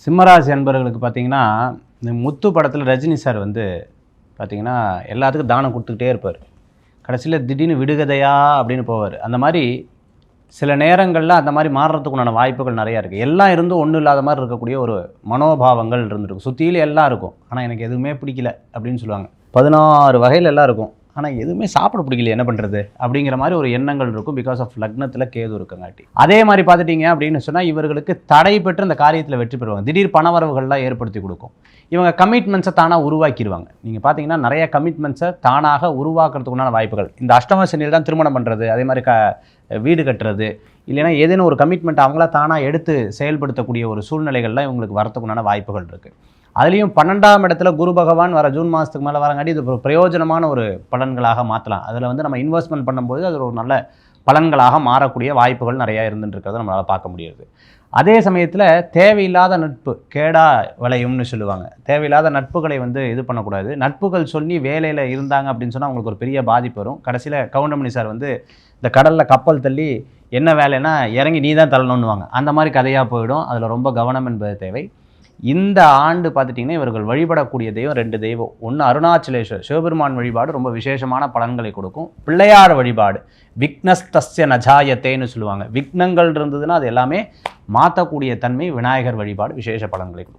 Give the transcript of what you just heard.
சிம்மராசி அன்பர்களுக்கு பார்த்தீங்கன்னா, இந்த முத்து படத்தில் ரஜினி சார் வந்து பார்த்தீங்கன்னா, எல்லாத்துக்கும் தானம் கொடுத்துக்கிட்டே இருப்பார். கடைசியில் திடீர்னு விடுகதையா அப்படின்னு போவார். அந்த மாதிரி சில நேரங்களில் அந்த மாதிரி மாறுறதுக்குண்டான வாய்ப்புகள் நிறையா இருக்குது. எல்லாம் இருந்தும் ஒன்றும் இல்லாத மாதிரி இருக்கக்கூடிய ஒரு மனோபாவங்கள் இருந்துருக்கும். சுற்றிலும் எல்லாம் இருக்கும், ஆனால் எனக்கு எதுவுமே பிடிக்கல அப்படின்னு சொல்லுவாங்க. 16 வகையில் எல்லாம் இருக்கும், ஆனால் எதுவுமே சாப்பிட பிடிக்கல, என்ன பண்ணுறது அப்படிங்கிற மாதிரி ஒரு எண்ணங்கள் இருக்கும். பிகாஸ் ஆஃப் லக்னத்தில் கேது இருக்கங்காட்டி. அதே மாதிரி பார்த்துட்டிங்க அப்படின்னு சொன்னால் இவர்களுக்கு தடை பெற்று அந்த காரியத்தில் வெற்றி பெறுவாங்க. திடீர் பணவரவுகள்லாம் ஏற்படுத்தி கொடுக்கும். இவங்க கமிட்மெண்ட்ஸை தானாக உருவாக்கிடுவாங்க. நீங்கள் பார்த்தீங்கன்னா நிறைய கமிட்மெண்ட்ஸை தானாக உருவாக்குறதுக்குண்டான வாய்ப்புகள். இந்த அஷ்டம சனியில் தான் திருமணம் பண்ணுறது, அதே மாதிரி வீடு கட்டுறது, இல்லைன்னா ஏதேனும் ஒரு கமிட்மெண்ட் அவங்களா தானாக எடுத்து செயல்படுத்தக்கூடிய ஒரு சூழ்நிலைகள்லாம் இவங்களுக்கு வரத்துக்குண்டான வாய்ப்புகள் இருக்குது. அதுலேயும் 12ஆம் இடத்துல குரு பகவான் வர ஜூன் மாதத்துக்கு மேலே வரங்காட்டி இது ஒரு பிரயோஜனமான ஒரு பலன்களாக மாற்றலாம். அதில் வந்து நம்ம இன்வெஸ்ட்மெண்ட் பண்ணும்போது அது ஒரு நல்ல பலன்களாக மாறக்கூடிய வாய்ப்புகள் நிறையா இருந்துருக்கிறத நம்மளால் பார்க்க முடியுது. அதே சமயத்தில் தேவையில்லாத நட்பு கேடா விளையும்னு சொல்லுவாங்க. தேவையில்லாத நட்புகளை வந்து இது பண்ணக்கூடாது. நட்புகள் சொல்லி வேலையில் இருந்தாங்க அப்படின்னு சொன்னால் அவங்களுக்கு ஒரு பெரிய பாதிப்பு வரும். கடைசியில் கவுண்டமணி சார் வந்து இந்த கடலில் கப்பல் தள்ளி என்ன வேலைன்னா இறங்கி நீ தான் தள்ளணுன்னுவாங்க. அந்த மாதிரி கதையாக போயிடும். அதில் ரொம்ப கவனம் என்பது தேவை. இந்த ஆண்டு பார்த்துட்டிங்கன்னா இவர்கள் வழிபடக்கூடிய தெய்வம் 2 தெய்வம். ஒன்று அருணாச்சலேஸ்வர் சிவபெருமான் வழிபாடு ரொம்ப விசேஷமான பலன்களை கொடுக்கும். பிள்ளையார் வழிபாடு விக்னஸ்தஸ்ய நஜாயத்தேன்னு சொல்லுவாங்க. விக்னங்கள் இருந்ததுன்னா அது எல்லாமே மாற்றக்கூடிய தன்மை. விநாயகர் வழிபாடு விசேஷ பலன்களை கொடுக்கும்.